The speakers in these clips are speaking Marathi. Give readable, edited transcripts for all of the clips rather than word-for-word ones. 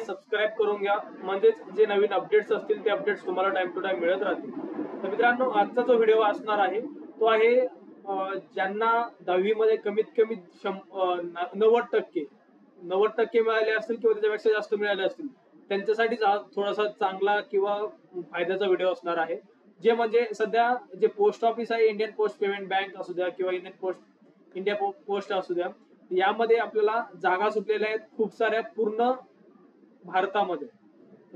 सबस्क्राईब करून घ्या, म्हणजेच जे नवीन अपडेट्स असतील ते अपडेट्स तुम्हाला टाइम टू टाइम मिळत राहतील. तर मित्रांनो, आजचा जो व्हिडिओ असणार आहे तो आहे ज्यांना 10वी मध्ये कमीत कमी 90% मिळाले असतील किंवा त्याच्यापेक्षा जास्त मिळाले असतील त्यांच्यासाठी थोडासा चांगला किंवा फायद्याचा व्हिडिओ असणार आहे. जे म्हणजे सध्या जे पोस्ट ऑफिस आहे, इंडियन पोस्ट पेमेंट बँक असू द्या किंवा इंडिया पोस्ट असू द्या, यामध्ये आपल्याला जागा सुटलेल्या आहेत खूप साऱ्या पूर्ण भारतामध्ये.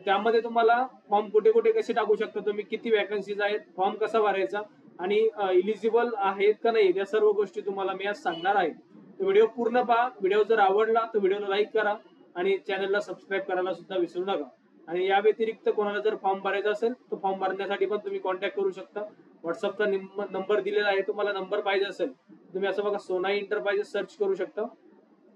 त्यामध्ये तुम्हाला फॉर्म कुठे कुठे कसे टाकू शकता तुम्ही, किती वॅकन्सीज आहेत, फॉर्म कसा भरायचा आणि इलिजिबल आहेत का नाही, या सर्व गोष्टी तुम्हाला मी आज सांगणार आहे. व्हिडिओ पूर्ण पहा. व्हिडिओ जर आवडला तर व्हिडिओला लाईक करा आणि चॅनलला सबस्क्राईब करायला सुद्धा विसरू नका. आणि या व्यतिरिक्त कोणाला जर फॉर्म भरायचा असेल तर फॉर्म भरण्यासाठी पण तुम्ही कॉन्टॅक्ट करू शकता. व्हॉट्सअपचा नंबर दिलेला आहे. तुम्हाला नंबर पाहिजे असेल तुम्ही असं बघा सोनाई एंटरप्राइजेस सर्च करू शकता.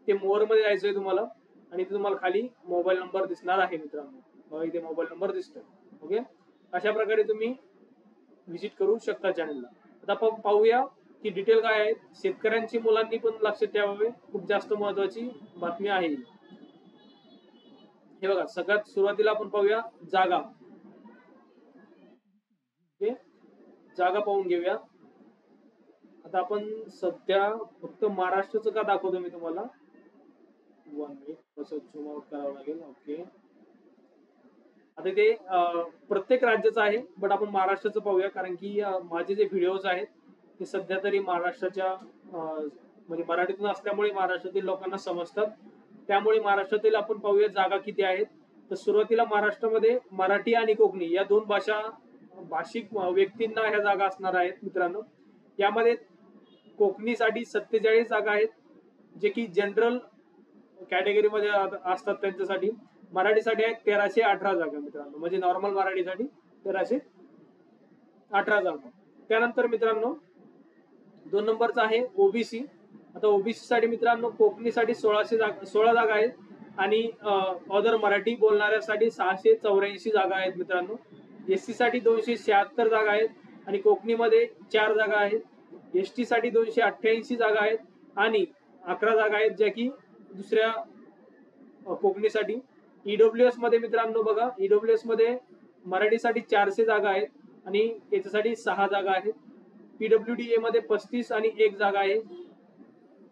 ते मोर मध्ये जायचंय तुम्हाला आणि तुम्हाला खाली मोबाईल नंबर दिसणार आहे मित्रांनो. इथे मोबाईल नंबर दिसतोय. ओके, अशा प्रकारे तुम्ही व्हिजिट करू शकता चॅनलला. आता आपण पाहूया की डिटेल काय आहे. शेतकऱ्यांची मुलांनी पण लक्षात ठेवावे, खूप जास्त महत्वाची बातमी आहे. हे बघा, सगळ्यात सुरुवातीला आपण पाहूया जागा. ओके, जागा पाहून घेऊया. आता आपण सध्या फक्त महाराष्ट्राचं का दाखवतो मी तुम्हाला. 1 मिनिट, कसं झूम आउट करावं लागेल. ओके, आता ते प्रत्येक राज्याचं आहे, बट आपण महाराष्ट्राचं पाहूया कारण की माझे जे व्हिडिओज आहेत ते सध्या तरी महाराष्ट्राच्या म्हणजे मराठीतून असल्यामुळे महाराष्ट्रातील लोकांना समजतात. त्यामुळे महाराष्ट्रातील आपण पाहूया जागा किती आहेत. तर सुरुवातीला महाराष्ट्रामध्ये मराठी आणि कोकणी या दोन भाषिक व्यक्तींना ह्या जागा असणार आहेत मित्रांनो. यामध्ये कोकणीसाठी 47 जागा आहेत, जे की जनरल कॅटेगरीमध्ये असतात त्यांच्यासाठी. मराठीसाठी आहेत 1318 जागा मित्रांनो, म्हणजे नॉर्मल मराठीसाठी 1318 जागा. त्यानंतर मित्रांनो 2 नंबरचा आहे ओबीसी. आता ओबीसी साठी मित्रांनो कोकणीसाठी 16 जागा आहेत आणि अदर मराठी बोलणाऱ्यासाठी 684 जागा आहेत मित्रांनो. एससी साठी 276 जागा आहेत आणि कोकणीमध्ये 4 जागा आहेत. एसटी साठी 288 जागा आहेत आणि 11 जागा आहेत ज्या की दुसऱ्या कोकणीसाठी. ईडब्ल्यूएस मध्ये मित्रांनो बघा, ईडब्ल्यूएस मध्ये मराठीसाठी 400 जागा आहेत आणि याच्यासाठी 6 जागा आहेत. पीडब्ल्यूडी ए मध्ये 35 आणि 1 जागा आहे.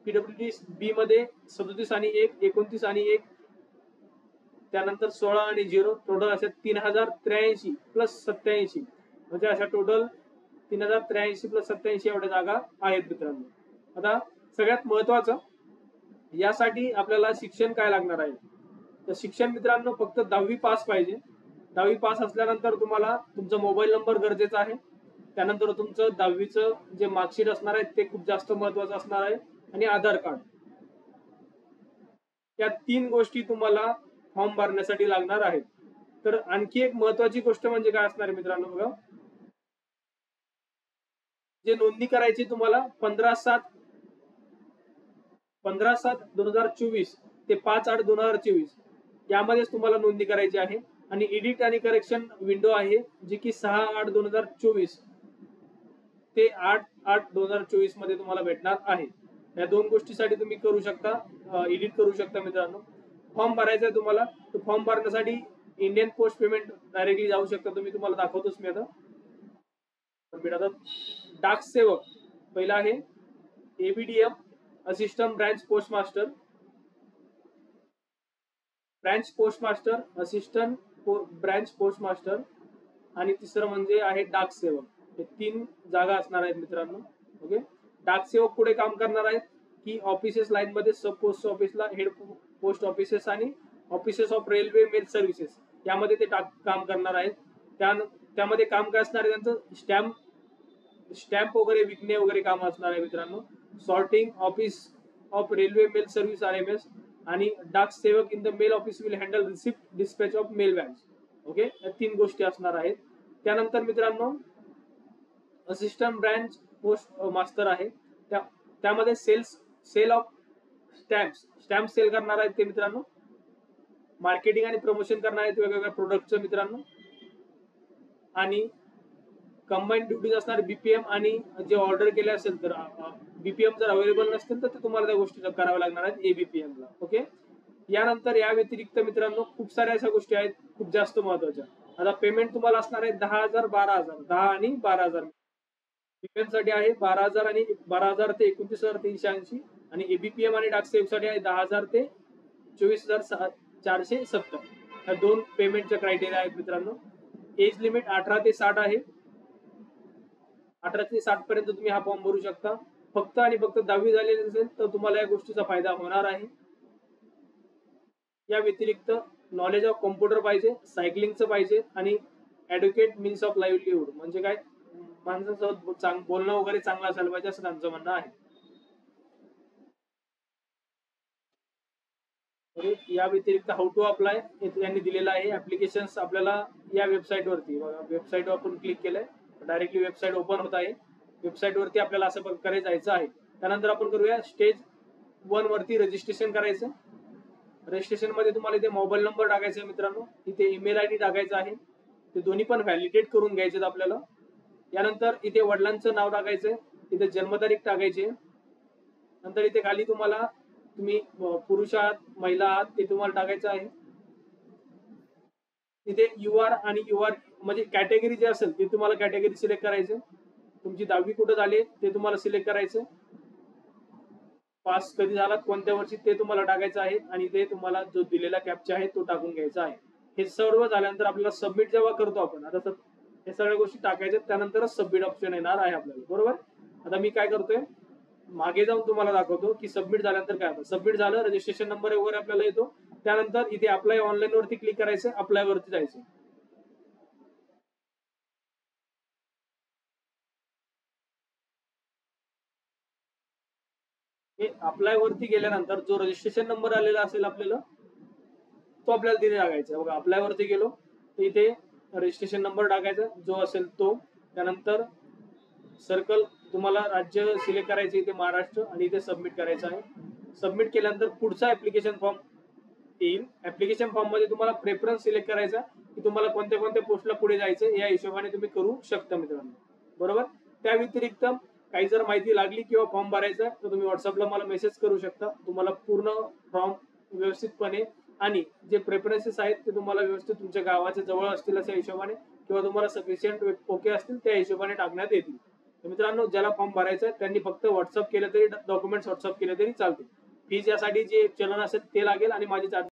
पीडब्ल्यूडी बी मध्ये 37 आणि 1, 29 आणि 1, त्यानंतर 16 आणि 0, टोटल अशा 3083 प्लस 87, म्हणजे अशा टोटल 3083 प्लस 87 एवढ्या जागा आहेत मित्रांनो. आता सगळ्यात महत्वाचं, यासाठी आपल्याला शिक्षण काय लागणार आहे. तर शिक्षण मित्रांनो फक्त 10वी पास पाहिजे. 10वी पास असल्यानंतर तुम्हाला तुमचा मोबाईल नंबर गरजेचा आहे. त्यानंतर तुमचं 10वीचं जे मार्कशीट असणार आहे ते खूप जास्त महत्वाचं असणार आहे आणि आधार कार्ड. या 3 गोष्टी तुम्हाला फॉर्म भरण्यासाठी लागणार आहेत. तर आणखी एक महत्वाची गोष्ट म्हणजे काय असणार आहे मित्रांनो बघा, जे नोंदणी करायची तुम्हाला 15/7/2024 ते 5/8/2024 यामध्येच तुम्हाला नोंदणी करायची आहे. आणि एडिट आणि करेक्शन विंडो आहे जी की 6/8/2024 ते 8/8/2024 मध्ये तुम्हाला भेटणार आहे. या 2 गोष्टीसाठी तुम्ही करू शकता, एडिट करू शकता मित्रांनो. फॉर्म भरायचा आहे तुम्हाला, तर फॉर्म भरण्यासाठी इंडियन पोस्ट पेमेंट डायरेक्टली जाऊ शकता तुम्ही. तुम्हाला दाखवतोच मी आता. डाक सेवक पहिला आहे ABDM, assistant branch postmaster, assistant branch postmaster आणि तिसरं म्हणजे आहे डाक सेवक. हे 3 जागा असणार आहेत मित्रांनो. ओके, डाक सेवक पुढे काम करणार आहेत की ऑफिसेस लाईन मध्ये सब पोस्ट ऑफिसला, हेड पोस्ट ऑफिसेस आणि offices of railway mail services यामध्ये ते काम करणार आहेत. त्यामध्ये काम काय असणार आहे त्यांचं, स्टॅम्प वगैरे विकणे वगैरे काम असणार आहे मित्रांनो. Sorting office of railway mail service RMS आणि डाक सेवक in the mail office will handle receipt dispatch of mail vans. Okay, या 3 गोष्टी असणार आहेत. त्यानंतर मित्रांनो असिस्टंट ब्रांच पोस्ट मास्टर आहे, त्यामध्ये सेल ऑफ स्टॅम्प सेल करणार आहेत ते मित्रांनो. मार्केटिंग आणि प्रमोशन करणार आहेत वेगवेगळ्या प्रोडक्टचं मित्रांनो. आणि कंबाईन ड्युटीज असणार बीपीएम आणि जे ऑर्डर केले असेल तर बीपीएम जर अवेलेबल नसतील तर तुम्हाला त्या गोष्टी कराव्या लागणार आहेत एबीपीएम ला. ओके, यानंतर या व्यतिरिक्त मित्रांनो खूप साऱ्या अशा गोष्टी आहेत खूप जास्त महत्वाच्या. आता पेमेंट तुम्हाला असणार आहे 10,000 12,000 10 आणि 12,000. डिफेन्स साठी आहे 12,000 आणि 12,000 ते 29,380 आणि एबीपीएम आणि डाक सेव्ह साठी आहे 10,000 ते 24,470. ह्या दोन पेमेंटचे क्रायटेरिया आहेत मित्रांनो. एज लिमिट 18 ते 60 आहे. 18 ते 60 पर्यंत तुम्ही हा फॉर्म भरू शकता. फक्त आणि फक्त 10वी झालेली असेल तर तुम्हाला या गोष्टीचा फायदा होणार आहे. या व्यतिरिक्त नॉलेज ऑफ कॉम्प्युटर पाहिजे, सायकलिंगचं पाहिजे आणि ॲड्युकेट मीन्स ऑफ लाईव्हलीहूड म्हणजे काय माणसांसोबत बोलणं वगैरे चांगलं असायला पाहिजे असं त्यांचं म्हणणं आहे. या व्यतिरिक्त हाऊ टू अप्लाय यांनी दिलेलं आहे. ऍप्लिकेशन आपल्याला या वेबसाईटवरती वेबसाईटवर आपण क्लिक केलंय डायरेक्टली वेबसाईट ओपन होत आहे. वेबसाईटवरती आपल्याला असं प्रकारे जायचं आहे. त्यानंतर आपण करूया स्टेज 1 वरती रजिस्ट्रेशन करायचं. रजिस्ट्रेशन मध्ये तुम्हाला इथे मोबाईल नंबर टाकायचा आहे मित्रांनो, इथे ईमेल आयडी टाकायचा आहे. ते दोन्ही पण व्हॅलिडेट करून घ्यायचे आपल्याला. यानंतर इथे वडिलांचं नाव टाकायचंय, इथे जन्मतारीख टाकायची. नंतर इथे खाली तुम्हाला तुम्ही पुरुष आहात महिला आहात ते तुम्हाला टाकायचं आहे. तिथे युआर आणि युआर म्हणजे कॅटेगरी जे असेल ते तुम्हाला कॅटेगरी सिलेक्ट करायचं. तुमची 10वी कुठं झाली ते तुम्हाला सिलेक्ट करायचं. पास कधी झालात कोणत्या वर्षी ते तुम्हाला टाकायचं आहे आणि ते तुम्हाला जो दिलेला कॅप्चा आहे तो टाकून घ्यायचा आहे. हे सर्व झाल्यानंतर आपल्याला सबमिट जेव्हा करतो आपण आता हे सगळ्या गोष्टी टाकायच्या त्यानंतरच सबमिट ऑप्शन येणार आहे आपल्याला. बरोबर. आता मी काय करतोय मागे जाऊन तुम्हाला दाखवतो की सबमिट झाल्यानंतर काय होतं. सबमिट झालं रजिस्ट्रेशन नंबर वगैरे आपल्याला येतो. त्यानंतर इथे अप्लाय ऑनलाईन वरती क्लिक करायचं, अप्लाय वरती जायचं. हे अप्लाय वरती गेल्यानंतर जो रजिस्ट्रेशन नंबर आलेला असेल आपल्याला तो आपल्याला तिथे टाकायचा. बघा अप्लाय वरती गेलो तर इथे रजिस्ट्रेशन नंबर टाकायचा जो असेल तो. त्यानंतर सर्कल तुम्हाला राज्य सिलेक्ट करायचं इथे महाराष्ट्र आणि इथे सबमिट करायचं आहे. सबमिट केल्यानंतर पुढचा ऍप्लिकेशन फॉर्म येईल. ऍप्लिकेशन फॉर्म मध्ये तुम्हाला प्रेफरन्स सिलेक्ट करायचा की तुम्हाला कोणत्या कोणत्या पोस्टला पुढे जायचं या हिशोबाने तुम्ही करू शकता मित्रांनो. बरोबर. त्या व्यतिरिक्त काही जर माहिती लागली किंवा फॉर्म भरायचा तर तुम्ही व्हॉट्सअपला मला मेसेज करू शकता. तुम्हाला पूर्ण फॉर्म व्यवस्थितपणे आणि जे प्रेफरन्सेस आहेत ते तुम्हाला व्यवस्थित तुमच्या गावाच्या जवळ असतील अशा हिशोबाने किंवा तुम्हाला सफिशियंट ओके असतील त्या हिशोबाने टाकण्यात येतील. मित्रांनो ज्याला फॉर्म भरायचा आहे त्यांनी फक्त व्हॉट्सअप केलं तरी डॉक्युमेंट्स व्हॉट्सअप केले तरी चालतील. फीज यासाठी जे चलन असेल ते लागेल आणि माझे